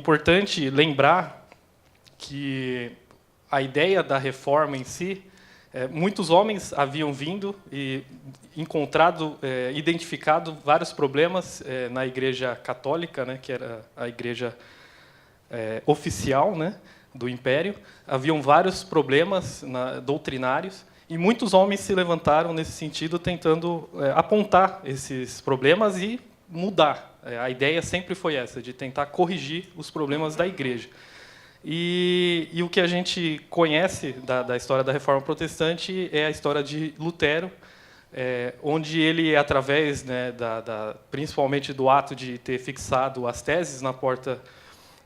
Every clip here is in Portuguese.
importante lembrar que a ideia da reforma em si, muitos homens haviam vindo e encontrado, identificado vários problemas na Igreja Católica, né, que era a igreja oficial, né, do Império. Haviam vários problemas doutrinários e muitos homens se levantaram nesse sentido, tentando apontar esses problemas e mudar. A ideia sempre foi essa, de tentar corrigir os problemas da Igreja. E o que a gente conhece da história da Reforma Protestante é a história de Lutero, onde ele, através, né, principalmente do ato de ter fixado as teses na porta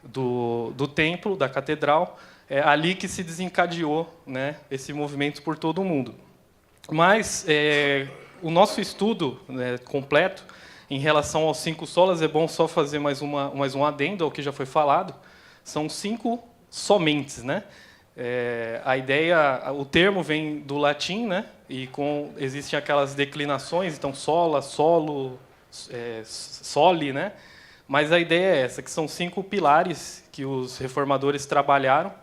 do templo, da catedral, é ali que se desencadeou, né, esse movimento por todo o mundo. Mas o nosso estudo, né, completo em relação aos 5 solas, é bom só fazer mais um adendo ao que já foi falado. São 5 somentes, né? A ideia, o termo vem do latim, né? E existem aquelas declinações, então sola, solo, soli, né? Mas a ideia é essa, que são 5 pilares que os reformadores trabalharam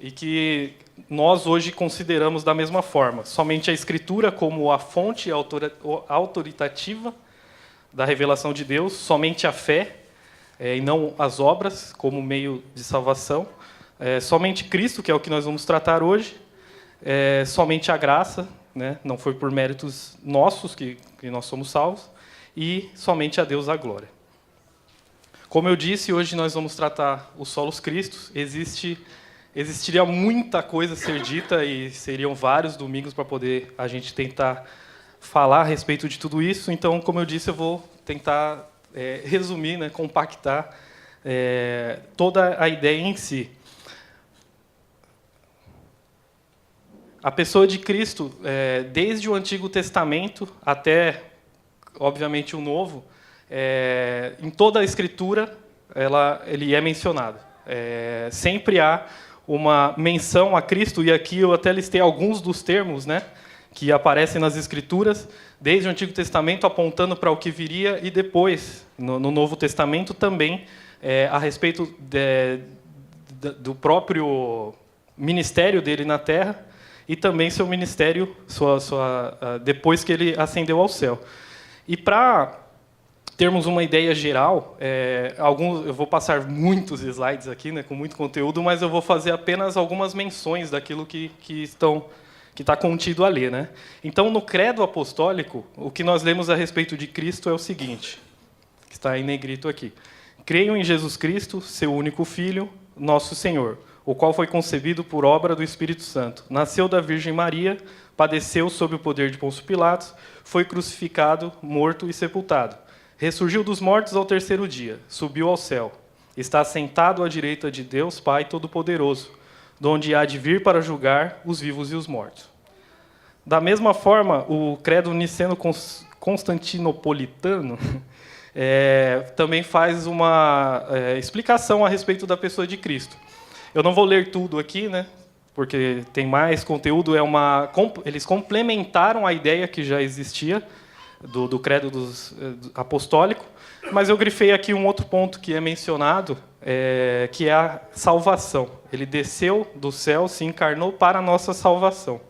e que nós hoje consideramos da mesma forma. Somente a Escritura como a fonte autoritativa da revelação de Deus, somente a fé, e não as obras como meio de salvação, somente Cristo, que é o que nós vamos tratar hoje, somente a graça, né? Não foi por méritos nossos que nós somos salvos, e somente a Deus a glória. Como eu disse, hoje nós vamos tratar os solos Cristos. Existiria muita coisa a ser dita e seriam vários domingos para poder a gente tentar falar a respeito de tudo isso. Então, como eu disse, eu vou tentar resumir, né, compactar toda a ideia em si. A pessoa de Cristo, desde o Antigo Testamento até, obviamente, o Novo, em toda a Escritura, ele é mencionado. Sempre há uma menção a Cristo, e aqui eu até listei alguns dos termos, né, que aparecem nas Escrituras, desde o Antigo Testamento, apontando para o que viria, e depois, no Novo Testamento, também, a respeito do próprio ministério dele na Terra, e também seu ministério depois que ele ascendeu ao céu. E para termos uma ideia geral, eu vou passar muitos slides aqui, né, com muito conteúdo, mas eu vou fazer apenas algumas menções daquilo que está contido ali, né? Então, no Credo Apostólico, o que nós lemos a respeito de Cristo é o seguinte, que está em negrito aqui: creio em Jesus Cristo, seu único Filho, nosso Senhor, o qual foi concebido por obra do Espírito Santo, nasceu da Virgem Maria, padeceu sob o poder de Pôncio Pilatos, foi crucificado, morto e sepultado. Ressurgiu dos mortos ao 3º dia, subiu ao céu, está sentado à direita de Deus Pai Todo-Poderoso, donde há de vir para julgar os vivos e os mortos. Da mesma forma, o credo niceno-constantinopolitano também faz uma explicação a respeito da pessoa de Cristo. Eu não vou ler tudo aqui, né, porque tem mais conteúdo. Eles complementaram a ideia que já existia do credo apostólico, mas eu grifei aqui um outro ponto que é mencionado, que é a salvação. Ele desceu do céu, se encarnou para a nossa salvação.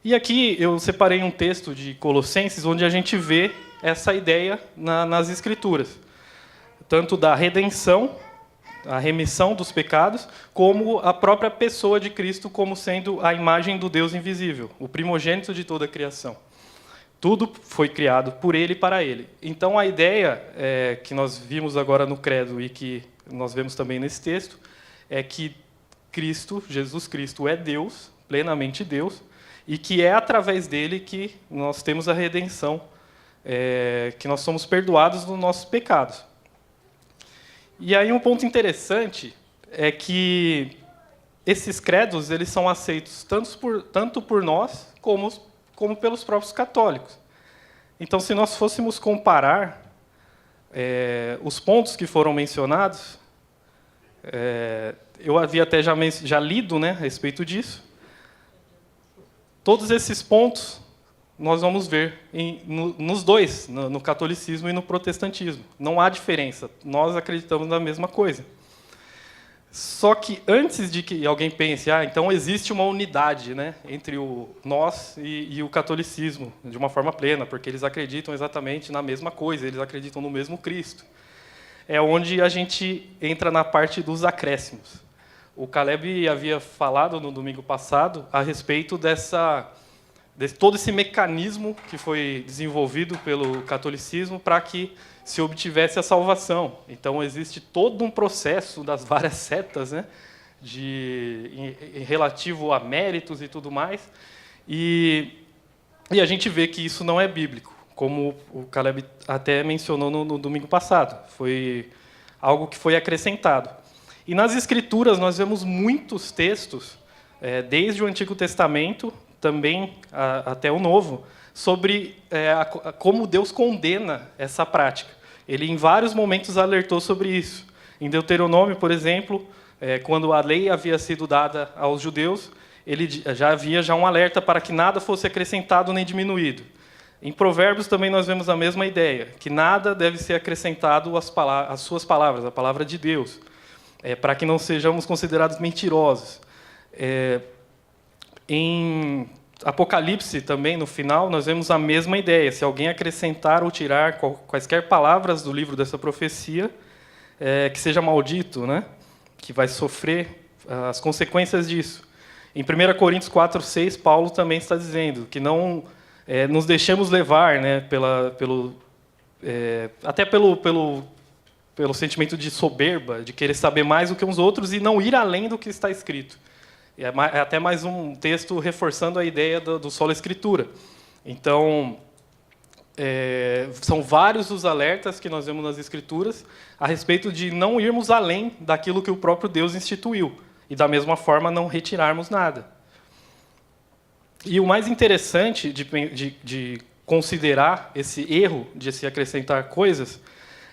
E aqui eu separei um texto de Colossenses, onde a gente vê essa ideia nas Escrituras, tanto da redenção, a remissão dos pecados, como a própria pessoa de Cristo como sendo a imagem do Deus invisível, o primogênito de toda a criação. Tudo foi criado por ele e para ele. Então, a ideia que nós vimos agora no credo e que nós vemos também nesse texto é que Cristo, Jesus Cristo, é Deus, plenamente Deus, e que é através dele que nós temos a redenção, que nós somos perdoados dos nossos pecados. E aí um ponto interessante é que esses credos eles são aceitos tanto por nós como pelos próprios católicos. Então, se nós fôssemos comparar os pontos que foram mencionados, eu havia até já lido, né, a respeito disso. Todos esses pontos nós vamos ver nos dois, no catolicismo e no protestantismo. Não há diferença, nós acreditamos na mesma coisa. Só que antes de que alguém pense, então existe uma unidade, né, entre nós e o catolicismo, de uma forma plena, porque eles acreditam exatamente na mesma coisa, eles acreditam no mesmo Cristo. É onde a gente entra na parte dos acréscimos. O Caleb havia falado no domingo passado a respeito de todo esse mecanismo que foi desenvolvido pelo catolicismo para que se obtivesse a salvação. Então, existe todo um processo das várias setas, né, em relativo a méritos e tudo mais, e a gente vê que isso não é bíblico, como o Caleb até mencionou no domingo passado. Foi algo que foi acrescentado. E nas Escrituras nós vemos muitos textos, desde o Antigo Testamento, também até o Novo, sobre como Deus condena essa prática. Ele, em vários momentos, alertou sobre isso. Em Deuteronômio, por exemplo, quando a lei havia sido dada aos judeus, ele já havia um alerta para que nada fosse acrescentado nem diminuído. Em Provérbios também nós vemos a mesma ideia, que nada deve ser acrescentado às suas palavras, a palavra de Deus, para que não sejamos considerados mentirosos. Em Apocalipse, também, no final, nós vemos a mesma ideia. Se alguém acrescentar ou tirar quaisquer palavras do livro dessa profecia, que seja maldito, né? Que vai sofrer as consequências disso. Em 1 Coríntios 4:6, Paulo também está dizendo que não nos deixemos levar, né, até pelo sentimento de soberba, de querer saber mais do que os outros e não ir além do que está escrito. É até mais um texto reforçando a ideia do sola escritura. Então, são vários os alertas que nós vemos nas Escrituras a respeito de não irmos além daquilo que o próprio Deus instituiu, e, da mesma forma, não retirarmos nada. E o mais interessante de considerar esse erro de se acrescentar coisas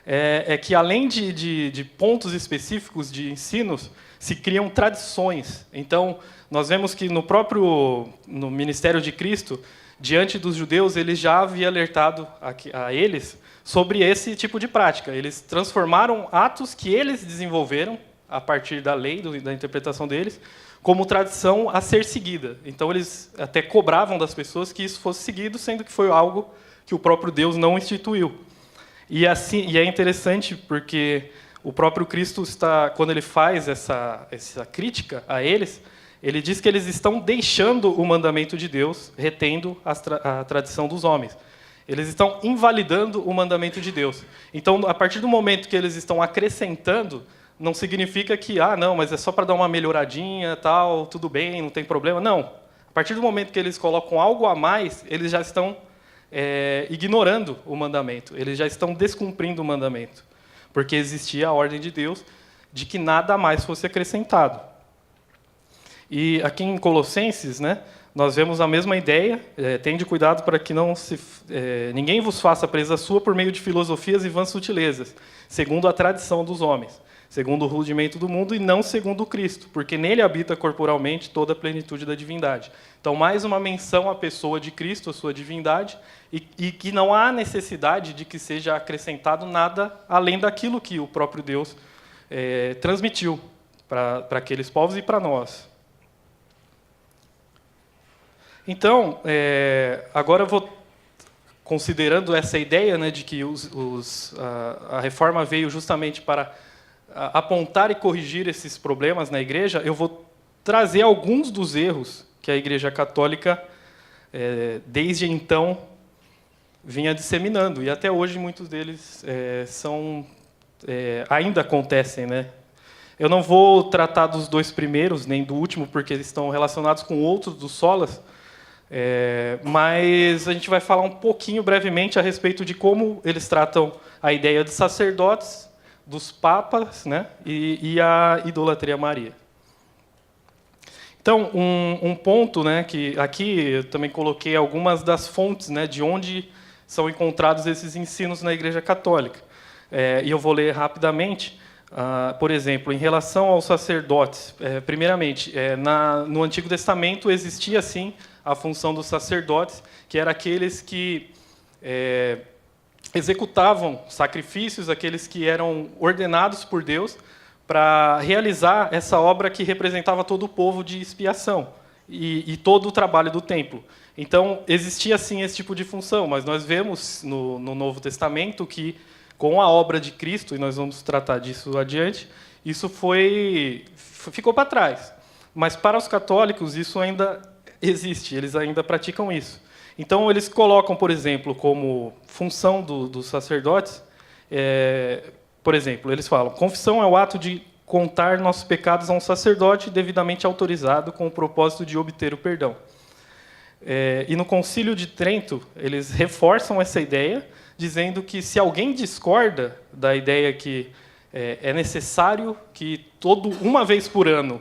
é que, além de pontos específicos de ensinos, se criam tradições. Então, nós vemos que no ministério de Cristo, diante dos judeus, ele já havia alertado a eles sobre esse tipo de prática. Eles transformaram atos que eles desenvolveram, a partir da lei, da interpretação deles, como tradição a ser seguida. Então, eles até cobravam das pessoas que isso fosse seguido, sendo que foi algo que o próprio Deus não instituiu. E é interessante porque o próprio Cristo quando ele faz essa crítica a eles, ele diz que eles estão deixando o mandamento de Deus, retendo a tradição dos homens. Eles estão invalidando o mandamento de Deus. Então, a partir do momento que eles estão acrescentando, não significa que, não, mas é só para dar uma melhoradinha, tal, tudo bem, não tem problema. Não. A partir do momento que eles colocam algo a mais, eles já estão ignorando o mandamento. Eles já estão descumprindo o mandamento. Porque existia a ordem de Deus de que nada mais fosse acrescentado. E aqui em Colossenses, né, nós vemos a mesma ideia. Tende cuidado para que ninguém vos faça presa sua por meio de filosofias e vãs sutilezas, segundo a tradição dos homens, segundo o rudimento do mundo e não segundo Cristo, porque nele habita corporalmente toda a plenitude da divindade. Então, mais uma menção à pessoa de Cristo, à sua divindade, e que não há necessidade de que seja acrescentado nada além daquilo que o próprio Deus transmitiu para aqueles povos e para nós. Então, agora eu vou, considerando essa ideia, né, de que a reforma veio justamente para apontar e corrigir esses problemas na igreja, eu vou trazer alguns dos erros que a Igreja Católica, desde então, vinha disseminando. E até hoje muitos deles ainda acontecem, né? Eu não vou tratar dos dois primeiros, nem do último, porque eles estão relacionados com outros dos solas, mas a gente vai falar um pouquinho, brevemente, a respeito de como eles tratam a ideia de sacerdotes, dos papas, né, e a idolatria a Maria. Então, um ponto, né, que aqui eu também coloquei algumas das fontes, né, de onde são encontrados esses ensinos na Igreja Católica. E eu vou ler rapidamente. Por exemplo, em relação aos sacerdotes, primeiramente, no Antigo Testamento existia, sim, a função dos sacerdotes, que eram aqueles que executavam sacrifícios, aqueles que eram ordenados por Deus para realizar essa obra que representava todo o povo de expiação e todo o trabalho do templo. Então, existia, sim, esse tipo de função, mas nós vemos no Novo Testamento que, com a obra de Cristo, e nós vamos tratar disso adiante, isso ficou para trás. Mas, para os católicos, isso ainda existe, eles ainda praticam isso. Então, eles colocam, por exemplo, como função dos sacerdotes, por exemplo, eles falam, confissão é o ato de contar nossos pecados a um sacerdote devidamente autorizado com o propósito de obter o perdão. E no Concílio de Trento, eles reforçam essa ideia, dizendo que se alguém discorda da ideia que é necessário que uma vez por ano,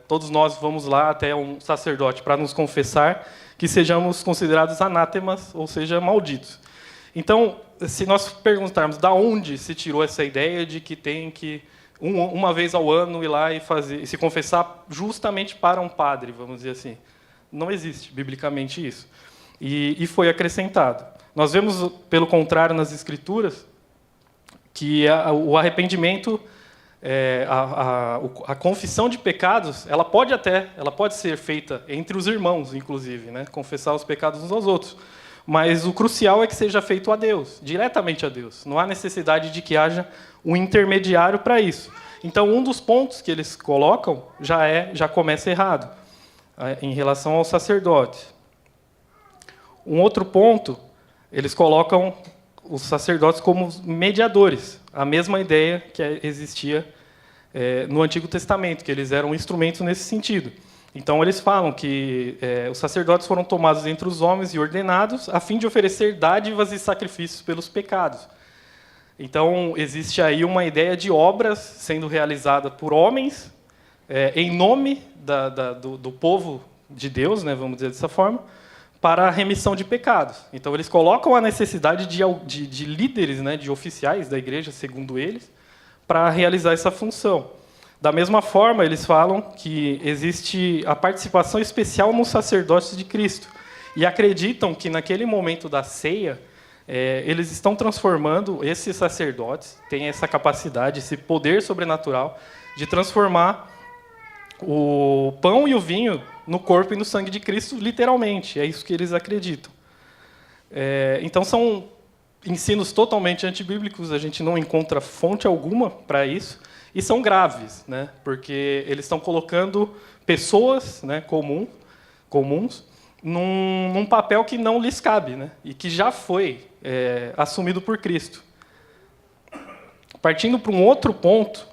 todos nós vamos lá até um sacerdote para nos confessar, que sejamos considerados anátemas, ou seja, malditos. Então, se nós perguntarmos de onde se tirou essa ideia de que tem que, uma vez ao ano, ir lá e se confessar justamente para um padre, vamos dizer assim, não existe, biblicamente, isso. E foi acrescentado. Nós vemos, pelo contrário, nas Escrituras, que o arrependimento, a confissão de pecados, ela pode ser feita entre os irmãos, inclusive, né? Confessar os pecados uns aos outros. Mas o crucial é que seja feito a Deus, diretamente a Deus. Não há necessidade de que haja um intermediário para isso. Então, um dos pontos que eles colocam já começa errado, em relação aos sacerdotes. Um outro ponto, eles colocam os sacerdotes como mediadores. A mesma ideia que existia no Antigo Testamento, que eles eram instrumentos nesse sentido. Então, eles falam que os sacerdotes foram tomados entre os homens e ordenados a fim de oferecer dádivas e sacrifícios pelos pecados. Então, existe aí uma ideia de obras sendo realizada por homens em nome do povo de Deus, né, vamos dizer dessa forma, para a remissão de pecados. Então, eles colocam a necessidade de líderes, né, de oficiais da igreja, segundo eles, para realizar essa função. Da mesma forma, eles falam que existe a participação especial nos sacerdotes de Cristo. E acreditam que, naquele momento da ceia, eles estão transformando esses sacerdotes, têm essa capacidade, esse poder sobrenatural, de transformar o pão e o vinho no corpo e no sangue de Cristo, literalmente. É isso que eles acreditam. Então, são ensinos totalmente antibíblicos, a gente não encontra fonte alguma para isso, e são graves, né? Porque eles estão colocando pessoas, né, comuns num papel que não lhes cabe, né? E que já foi assumido por Cristo. Partindo para um outro ponto,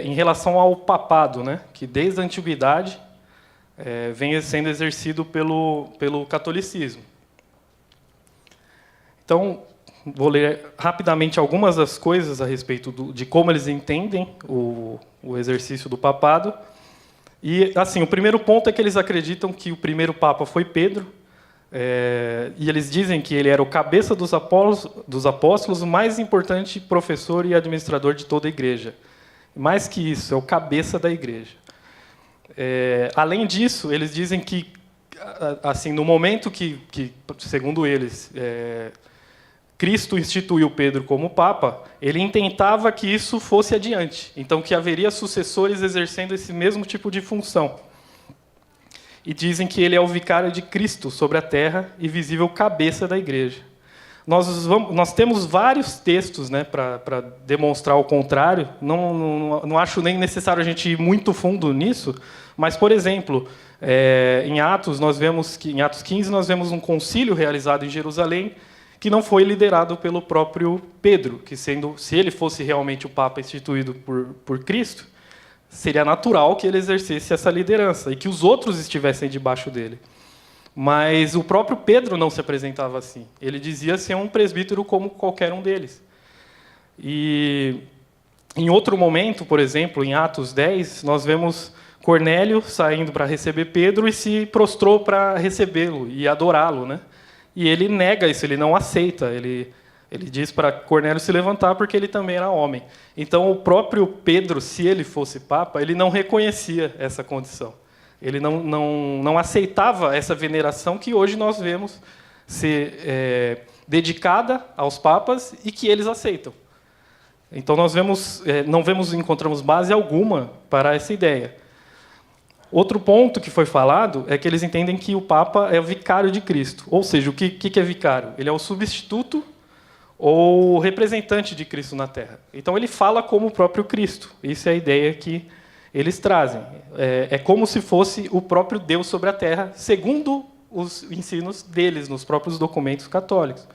em relação ao papado, né, que desde a antiguidade vem sendo exercido pelo catolicismo. Então, vou ler rapidamente algumas das coisas a respeito de como eles entendem o exercício do papado. E, assim, o primeiro ponto é que eles acreditam que o primeiro papa foi Pedro, e eles dizem que ele era o cabeça dos apóstolos, o mais importante professor e administrador de toda a igreja. Mais que isso, é o cabeça da igreja. Além disso, eles dizem que, assim, no momento que segundo eles, Cristo instituiu Pedro como Papa, ele intentava que isso fosse adiante. Então, que haveria sucessores exercendo esse mesmo tipo de função. E dizem que ele é o vicário de Cristo sobre a terra e visível cabeça da igreja. Nós temos vários textos, né, para demonstrar o contrário. Não acho nem necessário a gente ir muito fundo nisso, mas, por exemplo, em Atos, em Atos 15, nós vemos um concílio realizado em Jerusalém, que não foi liderado pelo próprio Pedro, que, se ele fosse realmente o Papa instituído por Cristo, seria natural que ele exercesse essa liderança e que os outros estivessem debaixo dele. Mas o próprio Pedro não se apresentava assim. Ele dizia ser um presbítero como qualquer um deles. E, em outro momento, por exemplo, em Atos 10, nós vemos Cornélio saindo para receber Pedro e se prostrou para recebê-lo e adorá-lo, né? E ele nega isso, ele não aceita. Ele diz para Cornélio se levantar porque ele também era homem. Então, o próprio Pedro, se ele fosse papa, ele não reconhecia essa condição. Ele não aceitava essa veneração que hoje nós vemos ser dedicada aos papas e que eles aceitam. Então nós encontramos base alguma para essa ideia. Outro ponto que foi falado é que eles entendem que o Papa é o vicário de Cristo. Ou seja, o que é vicário? Ele é o substituto ou representante de Cristo na Terra. Então ele fala como o próprio Cristo. Isso é a ideia que eles trazem. É como se fosse o próprio Deus sobre a Terra, segundo os ensinos deles, nos próprios documentos católicos.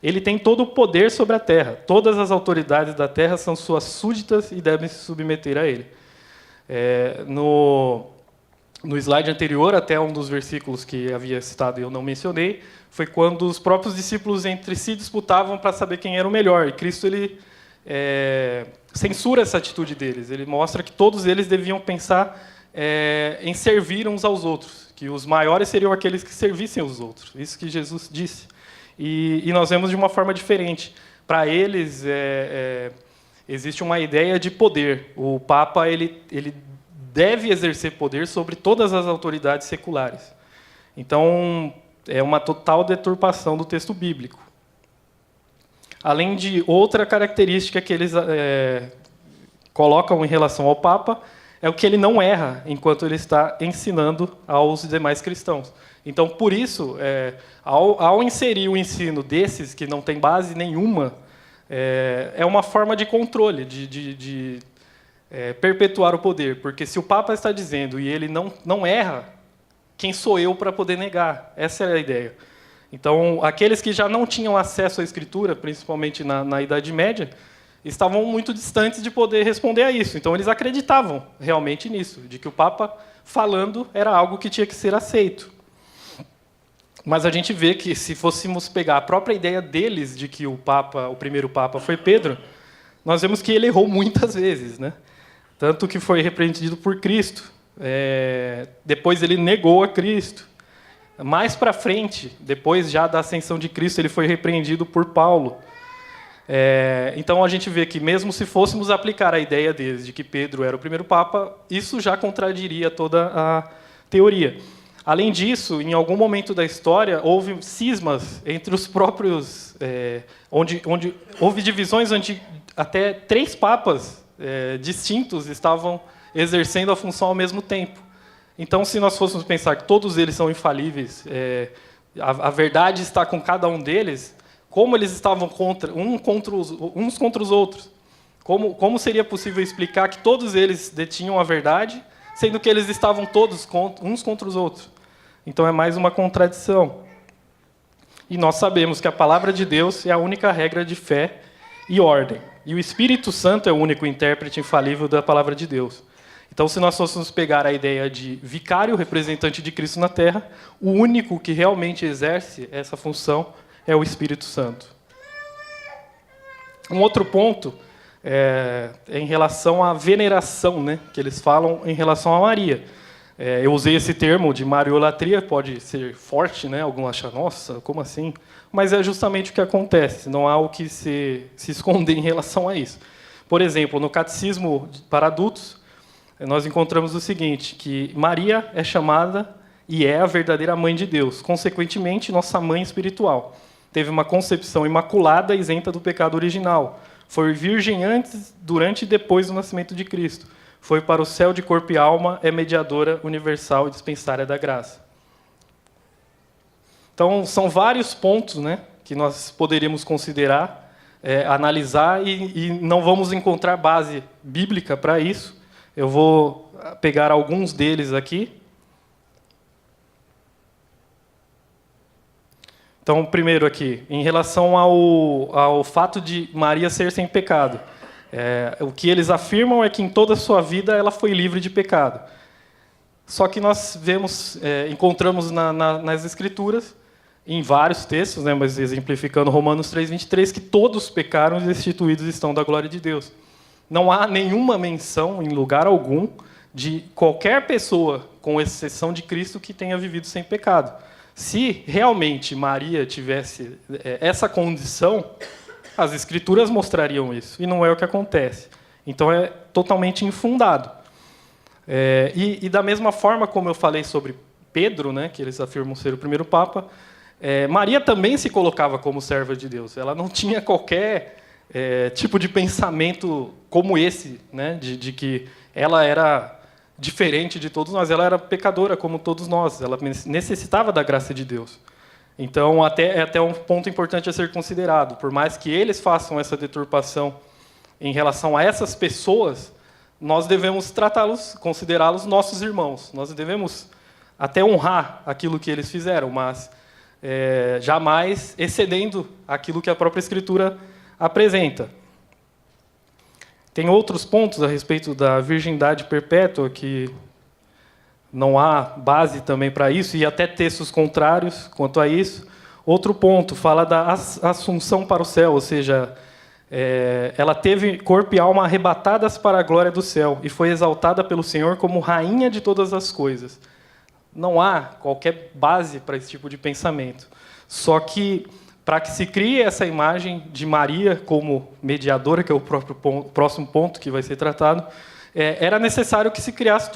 Ele tem todo o poder sobre a Terra. Todas as autoridades da Terra são suas súditas e devem se submeter a ele. No slide anterior, até um dos versículos que havia citado e eu não mencionei, foi quando os próprios discípulos entre si disputavam para saber quem era o melhor. E Cristo censura essa atitude deles. Ele mostra que todos eles deviam pensar em servir uns aos outros, que os maiores seriam aqueles que servissem os outros. Isso que Jesus disse. E nós vemos de uma forma diferente. Para eles, existe uma ideia de poder. O Papa ele deve exercer poder sobre todas as autoridades seculares. Então, é uma total deturpação do texto bíblico. Além de outra característica que eles colocam em relação ao Papa, é o que ele não erra enquanto ele está ensinando aos demais cristãos. Então, por isso, ao inserir o ensino desses, que não tem base nenhuma, é uma forma de controle, de perpetuar o poder. Porque se o Papa está dizendo e ele não erra, quem sou eu para poder negar? Essa é a ideia. Então, aqueles que já não tinham acesso à Escritura, principalmente na Idade Média, estavam muito distantes de poder responder a isso. Então, eles acreditavam realmente nisso, de que o Papa falando era algo que tinha que ser aceito. Mas a gente vê que, se fôssemos pegar a própria ideia deles de que o primeiro Papa foi Pedro, nós vemos que ele errou muitas vezes, né? Tanto que foi repreendido por Cristo. Depois ele negou a Cristo. Mais para frente, depois já da ascensão de Cristo, ele foi repreendido por Paulo. Então a gente vê que, mesmo se fôssemos aplicar a ideia deles de que Pedro era o primeiro Papa, isso já contradiria toda a teoria. Além disso, em algum momento da história, houve cismas entre os próprios... onde houve divisões onde até 3 papas distintos estavam exercendo a função ao mesmo tempo. Então, se nós fôssemos pensar que todos eles são infalíveis, a verdade está com cada um deles, como eles estavam uns contra os outros? Como seria possível explicar que todos eles detinham a verdade, sendo que eles estavam todos uns contra os outros? Então, é mais uma contradição. E nós sabemos que a palavra de Deus é a única regra de fé e ordem. E o Espírito Santo é o único intérprete infalível da palavra de Deus. Então, se nós fôssemos pegar a ideia de vicário, representante de Cristo na Terra, o único que realmente exerce essa função é o Espírito Santo. Um outro ponto é em relação à veneração, né, que eles falam em relação a Maria. Eu usei esse termo de mariolatria, pode ser forte, né? Alguns acham, nossa, como assim? Mas é justamente o que acontece, não há o que se esconder em relação a isso. Por exemplo, no Catecismo para Adultos, nós encontramos o seguinte, que Maria é chamada e é a verdadeira mãe de Deus, consequentemente, nossa mãe espiritual. Teve uma concepção imaculada, isenta do pecado original. Foi virgem antes, durante e depois do nascimento de Cristo. Foi para o céu de corpo e alma, é mediadora universal e dispensária da graça. Então, são vários pontos, né, que nós poderíamos considerar, analisar, e não vamos encontrar base bíblica para isso. Eu vou pegar alguns deles aqui. Então, primeiro aqui, em relação ao fato de Maria ser sem pecado. O que eles afirmam é que em toda a sua vida ela foi livre de pecado. Só que nós encontramos nas Escrituras, em vários textos, né, mas exemplificando Romanos 3:23, que todos pecaram e destituídos estão da glória de Deus. Não há nenhuma menção, em lugar algum, de qualquer pessoa, com exceção de Cristo, que tenha vivido sem pecado. Se realmente Maria tivesse essa condição, as Escrituras mostrariam isso, e não é o que acontece. Então, é totalmente infundado. E da mesma forma como eu falei sobre Pedro, né, que eles afirmam ser o primeiro Papa, Maria também se colocava como serva de Deus. Ela não tinha qualquer tipo de pensamento como esse, né, de que ela era diferente de todos nós. Ela era pecadora como todos nós. Ela necessitava da graça de Deus. Então, é até um ponto importante a ser considerado. Por mais que eles façam essa deturpação em relação a essas pessoas, nós devemos tratá-los, considerá-los nossos irmãos. Nós devemos até honrar aquilo que eles fizeram, mas jamais excedendo aquilo que a própria Escritura apresenta. Tem outros pontos a respeito da virgindade perpétua que não há base também para isso, e até textos contrários quanto a isso. Outro ponto fala da assunção para o céu, ou seja, ela teve corpo e alma arrebatadas para a glória do céu e foi exaltada pelo Senhor como rainha de todas as coisas. Não há qualquer base para esse tipo de pensamento. Só que, para que se crie essa imagem de Maria como mediadora, que é o próximo ponto que vai ser tratado, era necessário que se criasse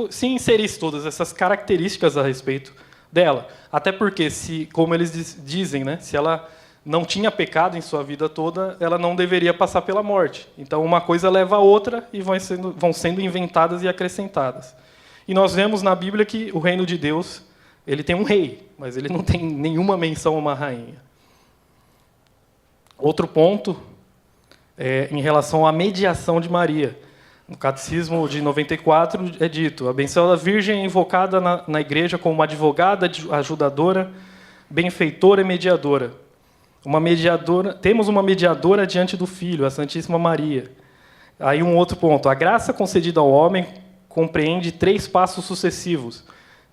se inserisse todas essas características a respeito dela. Até porque, como eles dizem, né, se ela não tinha pecado em sua vida toda, ela não deveria passar pela morte. Então, uma coisa leva a outra e vão sendo inventadas e acrescentadas. E nós vemos na Bíblia que o reino de Deus, ele tem um rei, mas ele não tem nenhuma menção a uma rainha. Outro ponto em relação à mediação de Maria. No Catecismo de 94 é dito: a abençoada Virgem é invocada na Igreja como uma advogada, ajudadora, benfeitora e mediadora. Temos uma mediadora diante do Filho, a Santíssima Maria. Aí um outro ponto: a graça concedida ao homem compreende 3 passos sucessivos.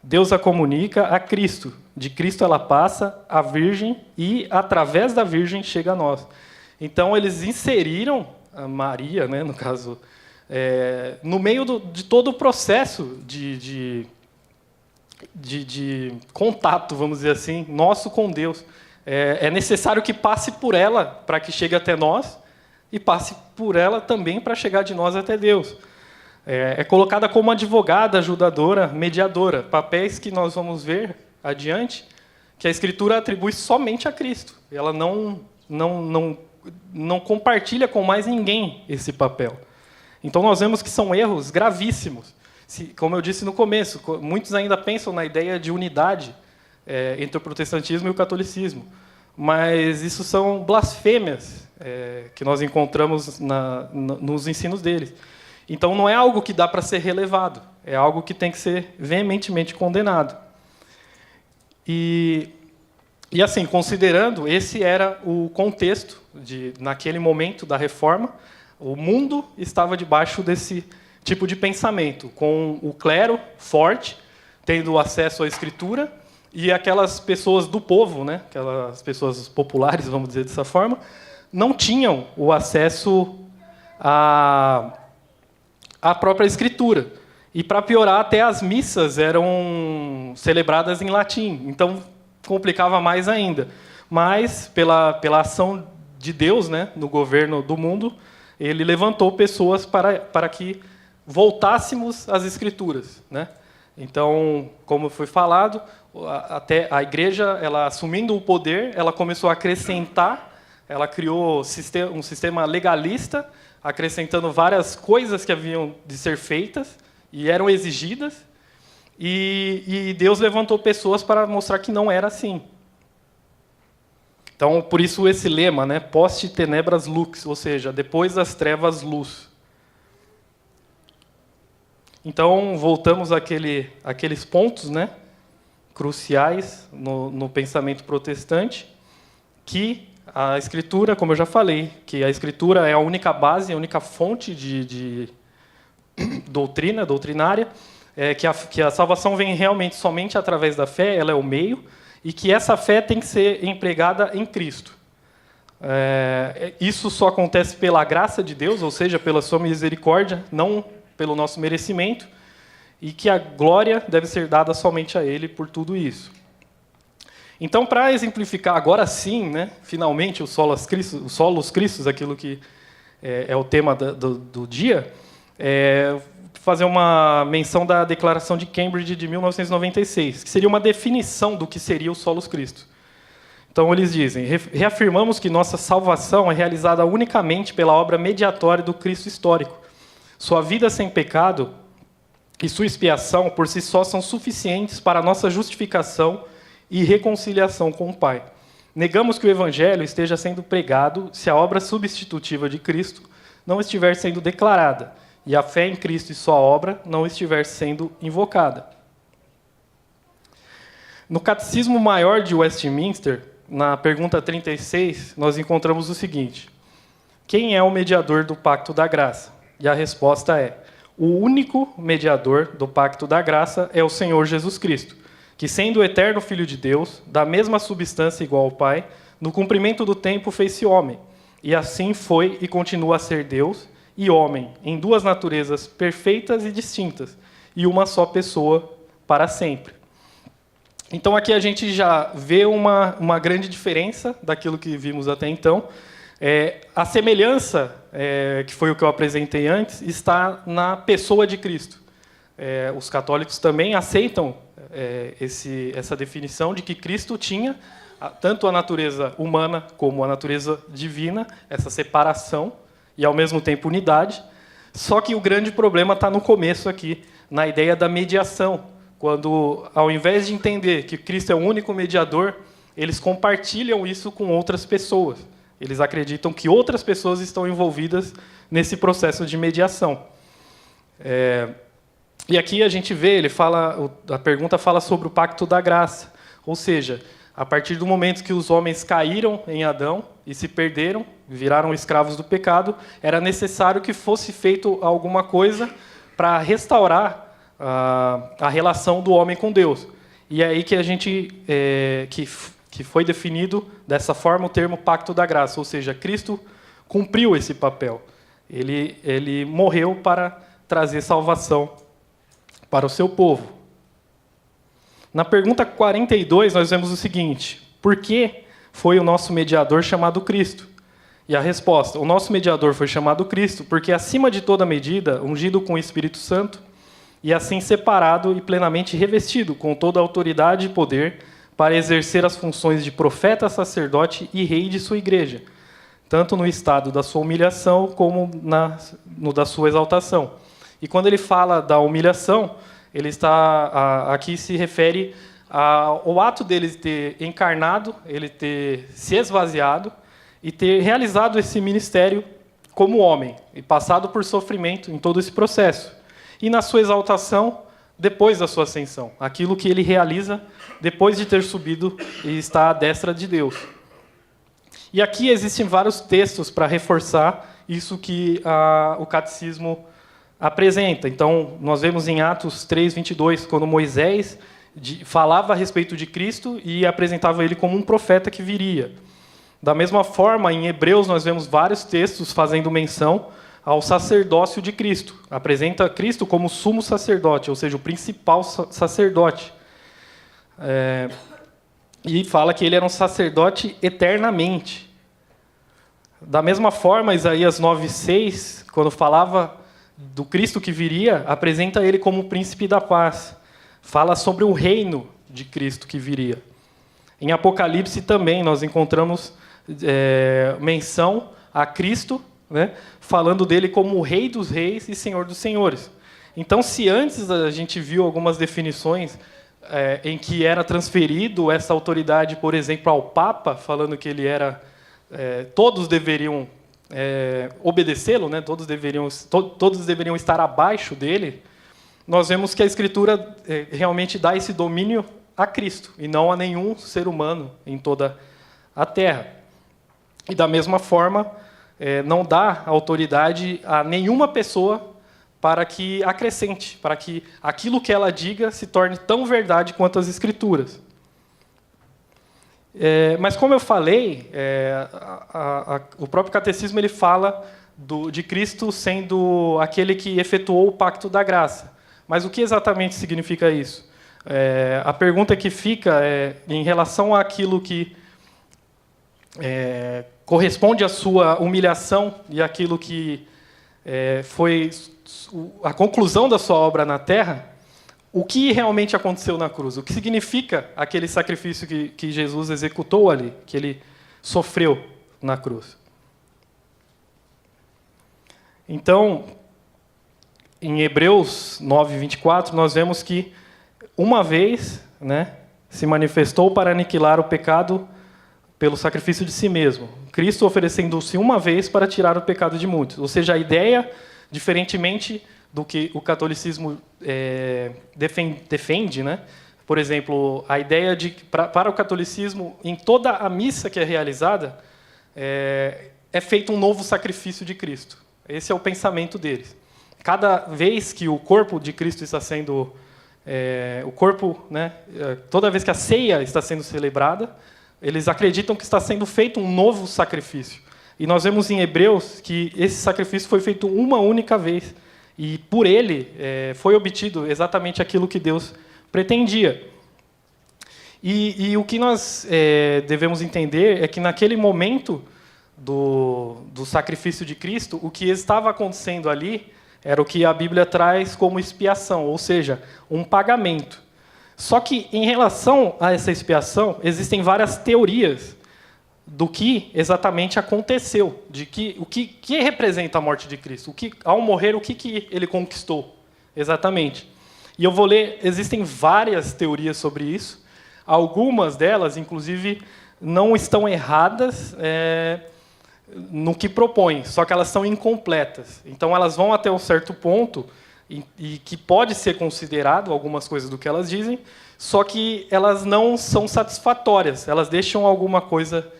Deus a comunica a Cristo. De Cristo ela passa à Virgem e, através da Virgem, chega a nós. Então, eles inseriram a Maria, né, no caso, no meio de todo o processo de contato, vamos dizer assim, nosso com Deus. É necessário que passe por ela para que chegue até nós e passe por ela também para chegar de nós até Deus. É colocada como advogada, ajudadora, mediadora, papéis que nós vamos ver adiante, que a Escritura atribui somente a Cristo. Ela não compartilha com mais ninguém esse papel. Então, nós vemos que são erros gravíssimos. Como eu disse no começo, muitos ainda pensam na ideia de unidade entre o protestantismo e o catolicismo. Mas isso são blasfêmias que nós encontramos nos ensinos deles. Então, não é algo que dá para ser relevado, é algo que tem que ser veementemente condenado. E assim, considerando, esse era o contexto, naquele momento da Reforma, o mundo estava debaixo desse tipo de pensamento, com o clero forte, tendo acesso à Escritura, e aquelas pessoas do povo, né, aquelas pessoas populares, vamos dizer dessa forma, não tinham o acesso à própria Escritura. E, para piorar, até as missas eram celebradas em latim. Então, complicava mais ainda. Mas, pela ação de Deus, né, no governo do mundo, ele levantou pessoas para que voltássemos às Escrituras, né? Então, como foi falado, até a Igreja, ela assumindo o poder, ela começou a acrescentar, ela criou um sistema legalista, acrescentando várias coisas que haviam de ser feitas e eram exigidas, e Deus levantou pessoas para mostrar que não era assim. Então, por isso esse lema, né, post tenebras lux, ou seja, depois das trevas, luz. Então, voltamos àqueles pontos, né, cruciais no pensamento protestante, que a Escritura, como eu já falei, que a Escritura é a única base, a única fonte de doutrinária, que a salvação vem realmente somente através da fé, ela é o meio, e que essa fé tem que ser empregada em Cristo. Isso só acontece pela graça de Deus, ou seja, pela sua misericórdia, não pelo nosso merecimento, e que a glória deve ser dada somente a Ele por tudo isso. Então, para exemplificar agora sim, né, finalmente, o solos Christus, aquilo que é o tema do dia, fazer uma menção da Declaração de Cambridge de 1996, que seria uma definição do que seria o Solus Christus. Então, eles dizem: reafirmamos que nossa salvação é realizada unicamente pela obra mediatória do Cristo histórico. Sua vida sem pecado e sua expiação, por si só, são suficientes para a nossa justificação e reconciliação com o Pai. Negamos que o Evangelho esteja sendo pregado se a obra substitutiva de Cristo não estiver sendo declarada e a fé em Cristo e sua obra não estiver sendo invocada. No Catecismo Maior de Westminster, na pergunta 36, nós encontramos o seguinte: quem é o mediador do Pacto da Graça? E a resposta é: o único mediador do Pacto da Graça é o Senhor Jesus Cristo, que, sendo o eterno Filho de Deus, da mesma substância igual ao Pai, no cumprimento do tempo fez-se homem, e assim foi e continua a ser Deus e homem, em duas naturezas perfeitas e distintas, e uma só pessoa para sempre. Então, aqui a gente já vê uma grande diferença daquilo que vimos até então. A semelhança, que foi o que eu apresentei antes, está na pessoa de Cristo. Os católicos também aceitam essa definição de que Cristo tinha tanto a natureza humana como a natureza divina, essa separação e, ao mesmo tempo, unidade. Só que o grande problema está no começo aqui, na ideia da mediação, quando, ao invés de entender que Cristo é o único mediador, eles compartilham isso com outras pessoas. Eles acreditam que outras pessoas estão envolvidas nesse processo de mediação. E aqui a gente vê, a pergunta fala sobre o pacto da graça. Ou seja, a partir do momento que os homens caíram em Adão e se perderam, viraram escravos do pecado, era necessário que fosse feito alguma coisa para restaurar a relação do homem com Deus. E é aí que a gente que foi definido dessa forma o termo pacto da graça, ou seja, Cristo cumpriu esse papel. Ele morreu para trazer salvação para o seu povo. Na pergunta 42, nós vemos o seguinte: por que foi o nosso mediador chamado Cristo? E a resposta: o nosso mediador foi chamado Cristo porque, acima de toda medida, ungido com o Espírito Santo, e assim separado e plenamente revestido com toda a autoridade e poder para exercer as funções de profeta, sacerdote e rei de sua igreja, tanto no estado da sua humilhação como no da sua exaltação. E quando ele fala da humilhação, ele aqui se refere ao ato dele ter encarnado, ele ter se esvaziado e ter realizado esse ministério como homem e passado por sofrimento em todo esse processo. E na sua exaltação, depois da sua ascensão, aquilo que ele realiza depois de ter subido e está à destra de Deus. E aqui existem vários textos para reforçar isso que o catecismo apresenta. Então, nós vemos em Atos 3:22, quando Moisés falava a respeito de Cristo e apresentava ele como um profeta que viria. Da mesma forma, em Hebreus, nós vemos vários textos fazendo menção ao sacerdócio de Cristo. Apresenta Cristo como sumo sacerdote, ou seja, o principal sacerdote. E fala que ele era um sacerdote eternamente. Da mesma forma, Isaías 9:6, quando falava do Cristo que viria, apresenta ele como o príncipe da paz. Fala sobre o reino de Cristo que viria. Em Apocalipse também nós encontramos menção a Cristo, né, falando dele como o Rei dos Reis e Senhor dos Senhores. Então, se antes a gente viu algumas definições em que era transferido essa autoridade, por exemplo, ao Papa, falando que ele era... todos deveriam obedecê-lo, né, todos deveriam estar abaixo dele, nós vemos que a Escritura realmente dá esse domínio a Cristo, e não a nenhum ser humano em toda a Terra. E, da mesma forma, não dá autoridade a nenhuma pessoa para que acrescente, para que aquilo que ela diga se torne tão verdade quanto as Escrituras. Mas, como eu falei, o próprio catecismo ele fala de Cristo sendo aquele que efetuou o pacto da graça. Mas o que exatamente significa isso? A pergunta que fica em relação àquilo que corresponde à sua humilhação e aquilo que foi a conclusão da sua obra na Terra, o que realmente aconteceu na cruz? O que significa aquele sacrifício que Jesus executou ali, que ele sofreu na cruz? Então, em Hebreus 9, 24, nós vemos que uma vez, né, se manifestou para aniquilar o pecado pelo sacrifício de si mesmo. Cristo oferecendo-se uma vez para tirar o pecado de muitos. Ou seja, a ideia, diferentemente do que o catolicismo defende, né? Por exemplo, a ideia de que para o catolicismo, em toda a missa que é realizada, é feito um novo sacrifício de Cristo. Esse é o pensamento deles. Cada vez que o corpo de Cristo está sendo toda vez que a ceia está sendo celebrada, eles acreditam que está sendo feito um novo sacrifício. E nós vemos em Hebreus que esse sacrifício foi feito uma única vez. E por ele foi obtido exatamente aquilo que Deus pretendia. E o que nós devemos entender é que naquele momento do sacrifício de Cristo, o que estava acontecendo ali era o que a Bíblia traz como expiação, ou seja, um pagamento. Só que, em relação a essa expiação, existem várias teorias do que exatamente aconteceu, o que representa a morte de Cristo, ao morrer, o que ele conquistou, exatamente. E eu vou ler, existem várias teorias sobre isso, algumas delas, inclusive, não estão erradas no que propõem, só que elas são incompletas. Então, elas vão até um certo ponto, e que pode ser considerado algumas coisas do que elas dizem, só que elas não são satisfatórias, elas deixam alguma coisa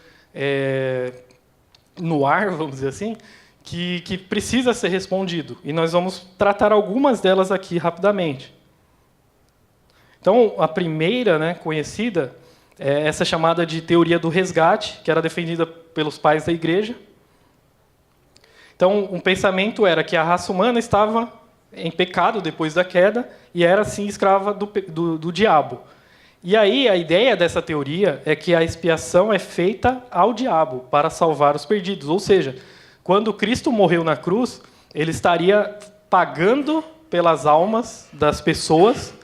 no ar, vamos dizer assim, que precisa ser respondido. E nós vamos tratar algumas delas aqui rapidamente. Então, a primeira, né, conhecida é essa chamada de teoria do resgate, que era defendida pelos pais da Igreja. Então, um pensamento era que a raça humana estava em pecado depois da queda e era, assim, escrava do diabo. E aí, a ideia dessa teoria é que a expiação é feita ao diabo para salvar os perdidos. Ou seja, quando Cristo morreu na cruz, ele estaria pagando pelas almas das pessoas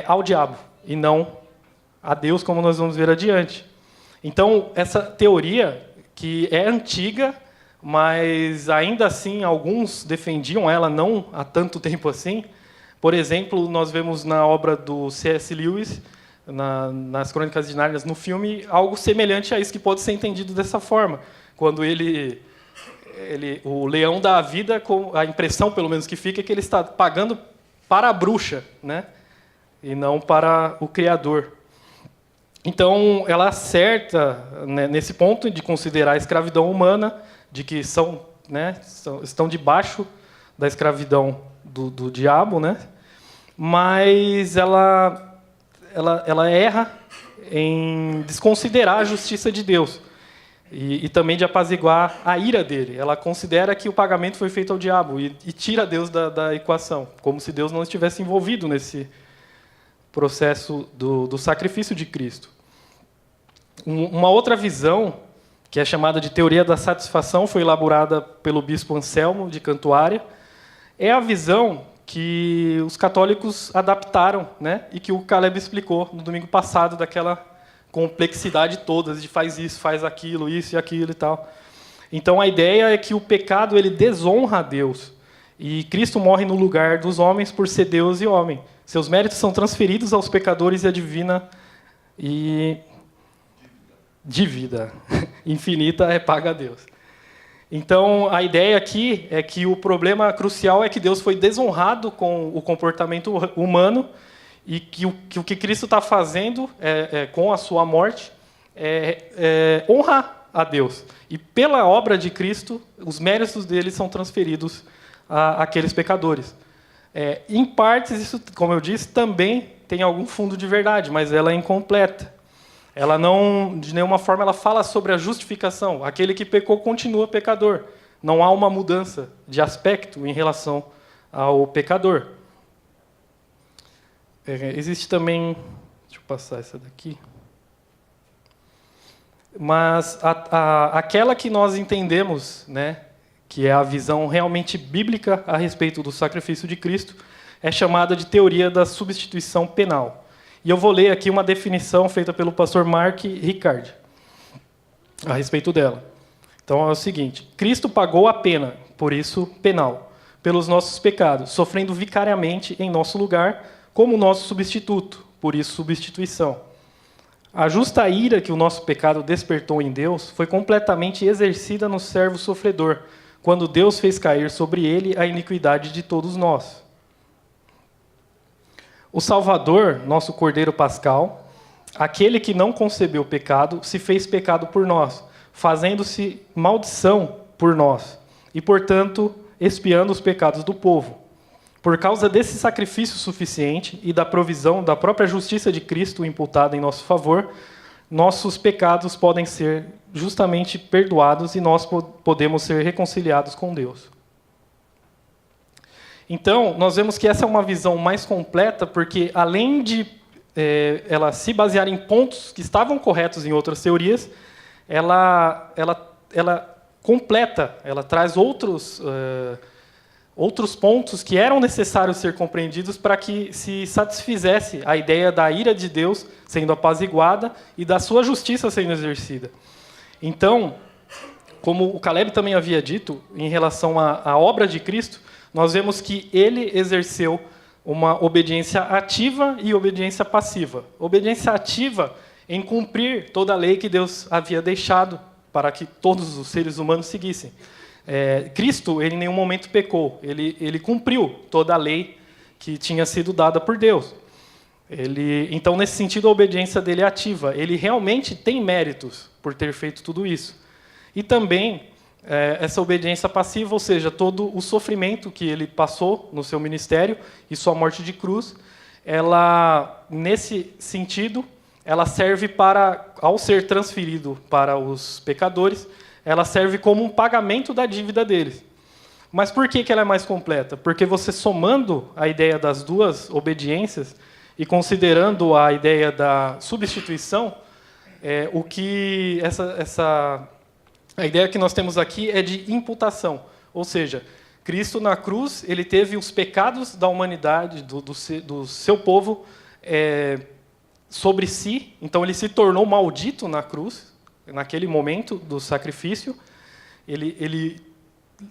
ao diabo, e não a Deus, como nós vamos ver adiante. Então, essa teoria, que é antiga, mas ainda assim alguns defendiam ela não há tanto tempo assim. Por exemplo, nós vemos na obra do C.S. Lewis, nas Crônicas de Nárnia, no filme, algo semelhante a isso, que pode ser entendido dessa forma. Quando o leão dá a vida, a impressão, pelo menos, que fica é que ele está pagando para a bruxa, né? E não para o Criador. Então, ela acerta, né, nesse ponto de considerar a escravidão humana, de que estão debaixo da escravidão do diabo, né? Mas ela erra em desconsiderar a justiça de Deus e também de apaziguar a ira dele. Ela considera que o pagamento foi feito ao diabo e tira Deus da equação, como se Deus não estivesse envolvido nesse processo do sacrifício de Cristo. Uma outra visão, que é chamada de teoria da satisfação, foi elaborada pelo bispo Anselmo de Cantuária, é a visão que os católicos adaptaram, né, e que o Caleb explicou no domingo passado, daquela complexidade toda, de faz isso, faz aquilo, isso e aquilo e tal. Então, a ideia é que o pecado ele desonra a Deus, e Cristo morre no lugar dos homens por ser Deus e homem. Seus méritos são transferidos aos pecadores e a divina e dívida infinita é paga a Deus. Então, a ideia aqui é que o problema crucial é que Deus foi desonrado com o comportamento humano e que o que Cristo está fazendo com a sua morte é honrar a Deus. E pela obra de Cristo, os méritos dele são transferidos àqueles pecadores. Em partes, isso, como eu disse, também tem algum fundo de verdade, mas ela é incompleta. Ela não, de nenhuma forma, ela fala sobre a justificação. Aquele que pecou continua pecador. Não há uma mudança de aspecto em relação ao pecador. Existe também... Deixa eu passar essa daqui. Mas aquela que nós entendemos, né, que é a visão realmente bíblica a respeito do sacrifício de Cristo, é chamada de teoria da substituição penal. E eu vou ler aqui uma definição feita pelo pastor Mark Ricard a respeito dela. Então é o seguinte: Cristo pagou a pena, por isso penal, pelos nossos pecados, sofrendo vicariamente em nosso lugar como nosso substituto, por isso substituição. A justa ira que o nosso pecado despertou em Deus foi completamente exercida no servo sofredor, quando Deus fez cair sobre ele a iniquidade de todos nós. O Salvador, nosso Cordeiro Pascal, aquele que não concebeu pecado, se fez pecado por nós, fazendo-se maldição por nós, e, portanto, expiando os pecados do povo. Por causa desse sacrifício suficiente e da provisão da própria justiça de Cristo imputada em nosso favor, nossos pecados podem ser justamente perdoados e nós podemos ser reconciliados com Deus. Então, nós vemos que essa é uma visão mais completa, porque além de ela se basear em pontos que estavam corretos em outras teorias, ela completa, ela traz outros pontos que eram necessários ser compreendidos para que se satisfizesse a ideia da ira de Deus sendo apaziguada e da sua justiça sendo exercida. Então, como o Caleb também havia dito, em relação à obra de Cristo, nós vemos que ele exerceu uma obediência ativa e obediência passiva. Obediência ativa em cumprir toda a lei que Deus havia deixado para que todos os seres humanos seguissem. Cristo, ele em nenhum momento pecou, ele cumpriu toda a lei que tinha sido dada por Deus. Então, nesse sentido, a obediência dele é ativa. Ele realmente tem méritos por ter feito tudo isso. E também, essa obediência passiva, ou seja, todo o sofrimento que ele passou no seu ministério e sua morte de cruz, ela, nesse sentido, ela serve para, ao ser transferido para os pecadores, ela serve como um pagamento da dívida deles. Mas por que ela é mais completa? Porque você somando a ideia das duas obediências e considerando a ideia da substituição, a ideia que nós temos aqui é de imputação. Ou seja, Cristo na cruz, ele teve os pecados da humanidade, do seu povo, sobre si. Então ele se tornou maldito na cruz, naquele momento do sacrifício. Ele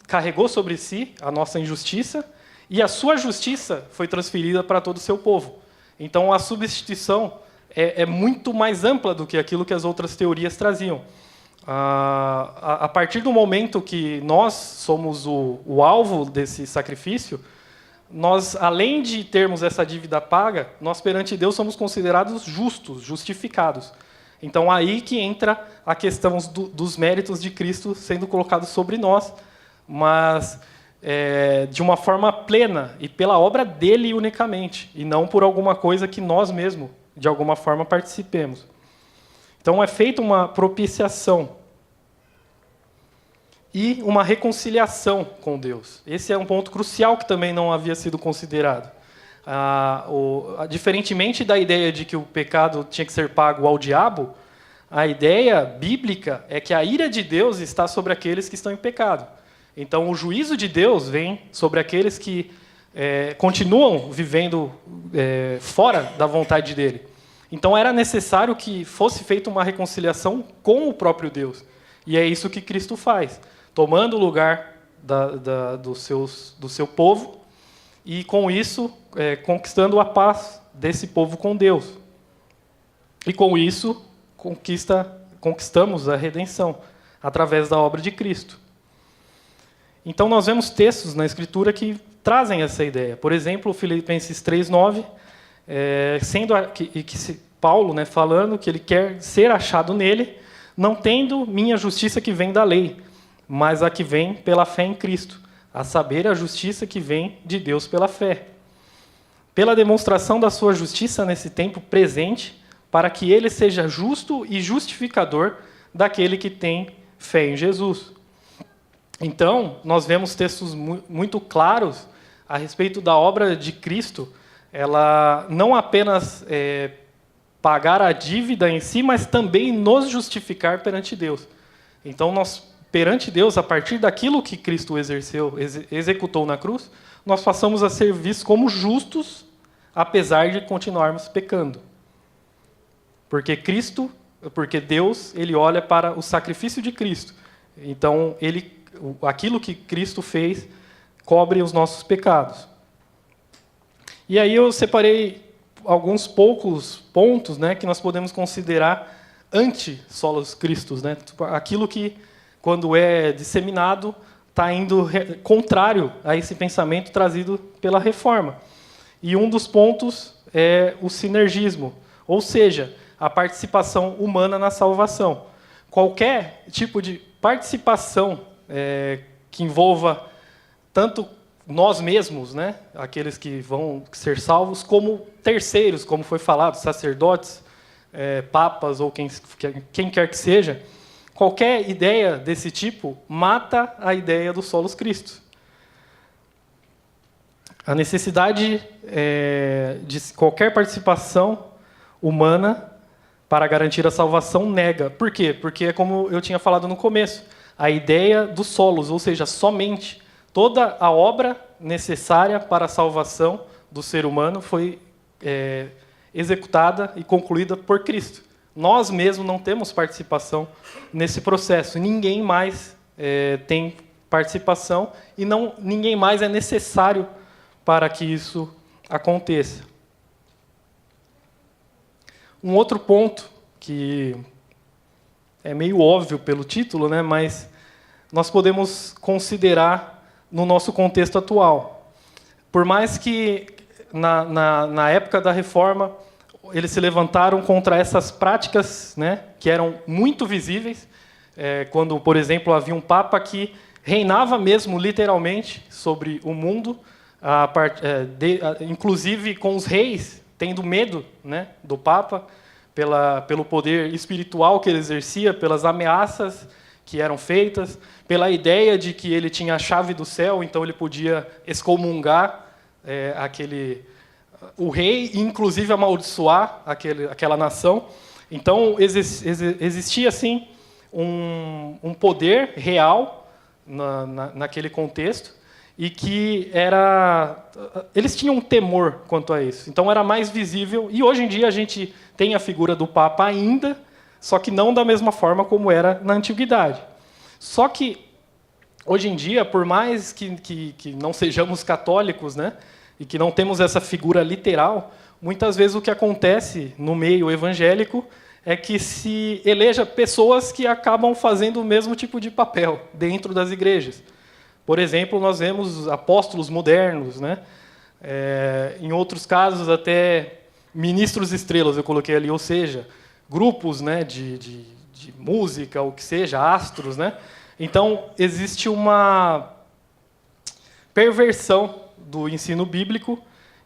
carregou sobre si a nossa injustiça e a sua justiça foi transferida para todo o seu povo. Então a substituição é muito mais ampla do que aquilo que as outras teorias traziam. A partir do momento que nós somos o alvo desse sacrifício, nós, além de termos essa dívida paga, nós perante Deus somos considerados justos, justificados. Então, aí que entra a questão dos méritos de Cristo sendo colocados sobre nós, mas de uma forma plena e pela obra dele unicamente, e não por alguma coisa que nós mesmos, de alguma forma, participemos. Então, é feita uma propiciação e uma reconciliação com Deus. Esse é um ponto crucial que também não havia sido considerado. Diferentemente da ideia de que o pecado tinha que ser pago ao diabo, a ideia bíblica é que a ira de Deus está sobre aqueles que estão em pecado. Então, o juízo de Deus vem sobre aqueles que continuam vivendo fora da vontade dele. Então, era necessário que fosse feita uma reconciliação com o próprio Deus. E é isso que Cristo faz, tomando o lugar do seu povo e, com isso, conquistando a paz desse povo com Deus. E, com isso, conquistamos a redenção através da obra de Cristo. Então, nós vemos textos na Escritura que trazem essa ideia. Por exemplo, Filipenses 3:9, Paulo, falando que ele quer ser achado nele, não tendo minha justiça que vem da lei, mas a que vem pela fé em Cristo, a saber, a justiça que vem de Deus pela fé. Pela demonstração da sua justiça nesse tempo presente, para que ele seja justo e justificador daquele que tem fé em Jesus. Então, nós vemos textos muito claros a respeito da obra de Cristo, ela não apenas pagar a dívida em si, mas também nos justificar perante Deus. Então, nós perante Deus, a partir daquilo que Cristo executou na cruz, nós passamos a ser vistos como justos, apesar de continuarmos pecando. Porque Deus, ele olha para o sacrifício de Cristo. Então, aquilo que Cristo fez cobre os nossos pecados. E aí eu separei alguns poucos pontos, né, que nós podemos considerar anti-solos Christus, né? Aquilo que, quando é disseminado, está indo contrário a esse pensamento trazido pela reforma. E um dos pontos é o sinergismo, ou seja, a participação humana na salvação. Qualquer tipo de participação que envolva tanto nós mesmos, né, aqueles que vão ser salvos, como terceiros, como foi falado, sacerdotes, papas ou quem quer que seja, qualquer ideia desse tipo mata a ideia do solos Christus. A necessidade de qualquer participação humana para garantir a salvação nega. Por quê? Porque é como eu tinha falado no começo, a ideia do solos, ou seja, somente toda a obra necessária para a salvação do ser humano foi executada e concluída por Cristo. Nós mesmos não temos participação nesse processo. Ninguém mais tem participação e ninguém mais é necessário para que isso aconteça. Um outro ponto que é meio óbvio pelo título, né, mas nós podemos considerar no nosso contexto atual. Por mais que na época da Reforma eles se levantaram contra essas práticas, né, que eram muito visíveis, quando, por exemplo, havia um Papa que reinava mesmo, literalmente, sobre o mundo, inclusive com os reis tendo medo, né, do Papa, pelo poder espiritual que ele exercia, pelas ameaças que eram feitas, pela ideia de que ele tinha a chave do céu, então ele podia excomungar o rei e, inclusive, amaldiçoar aquela nação. Então, existia, assim, um poder real naquele contexto, e que eles tinham um temor quanto a isso. Então, era mais visível. E, hoje em dia, a gente tem a figura do Papa ainda, só que não da mesma forma como era na Antiguidade. Só que, hoje em dia, por mais que não sejamos católicos, né, e que não temos essa figura literal, muitas vezes o que acontece no meio evangélico é que se eleja pessoas que acabam fazendo o mesmo tipo de papel dentro das igrejas. Por exemplo, nós vemos apóstolos modernos, né? Em outros casos, até ministros estrelas, eu coloquei ali, ou seja, grupos, né, de música, o que seja, astros. Né? Então, existe uma perversão do ensino bíblico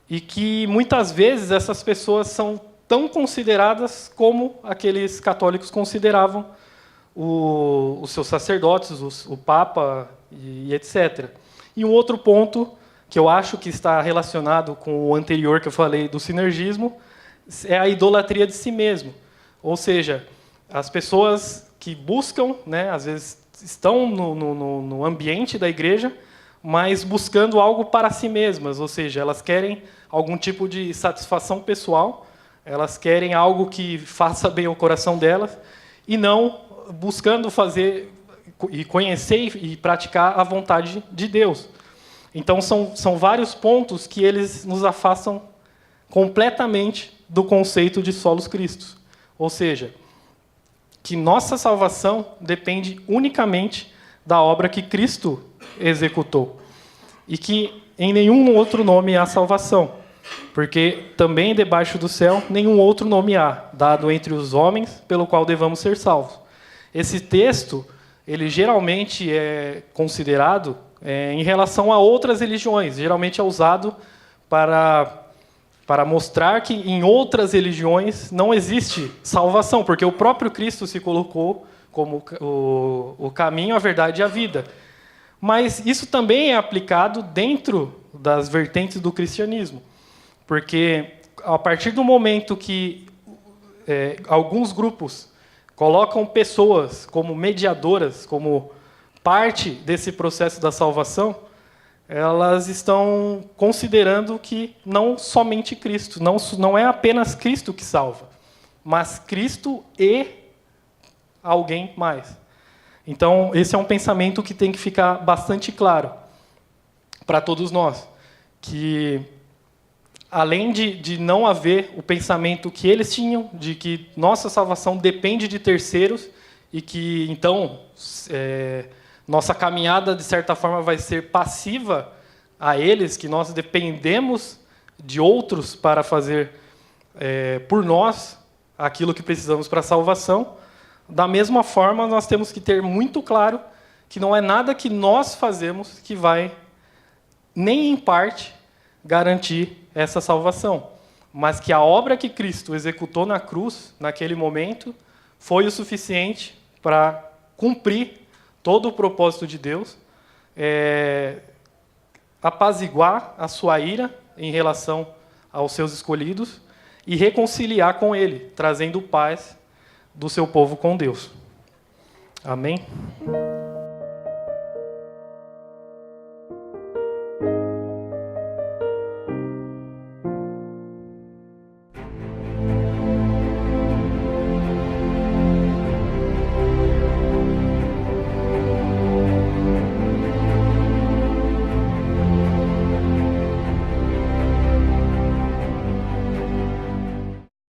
e que, muitas vezes, essas pessoas são tão consideradas como aqueles católicos consideravam os seus sacerdotes, o Papa e etc. E um outro ponto que eu acho que está relacionado com o anterior que eu falei do sinergismo é a idolatria de si mesmo. Ou seja, as pessoas que buscam, né, às vezes estão no ambiente da igreja, mas buscando algo para si mesmas, ou seja, elas querem algum tipo de satisfação pessoal, elas querem algo que faça bem ao coração delas, e não buscando fazer e conhecer e praticar a vontade de Deus. Então, são vários pontos que eles nos afastam completamente do conceito de solos Christus. Ou seja, que nossa salvação depende unicamente da obra que Cristo executou. E que em nenhum outro nome há salvação. Porque também debaixo do céu nenhum outro nome há, dado entre os homens, pelo qual devamos ser salvos. Esse texto, ele geralmente é considerado em relação a outras religiões. Geralmente é usado para mostrar que em outras religiões não existe salvação, porque o próprio Cristo se colocou como o caminho, a verdade e a vida. Mas isso também é aplicado dentro das vertentes do cristianismo, porque a partir do momento que alguns grupos colocam pessoas como mediadoras, como parte desse processo da salvação, elas estão considerando que não somente Cristo, não é apenas Cristo que salva, mas Cristo e alguém mais. Então, esse é um pensamento que tem que ficar bastante claro para todos nós, que além de não haver o pensamento que eles tinham, de que nossa salvação depende de terceiros, e que, então, nossa caminhada, de certa forma, vai ser passiva a eles, que nós dependemos de outros para fazer por nós aquilo que precisamos para a salvação. Da mesma forma, nós temos que ter muito claro que não é nada que nós fazemos que vai, nem em parte, garantir essa salvação, mas que a obra que Cristo executou na cruz, naquele momento, foi o suficiente para cumprir todo o propósito de Deus, apaziguar a sua ira em relação aos seus escolhidos e reconciliar com Ele, trazendo paz do seu povo com Deus. Amém?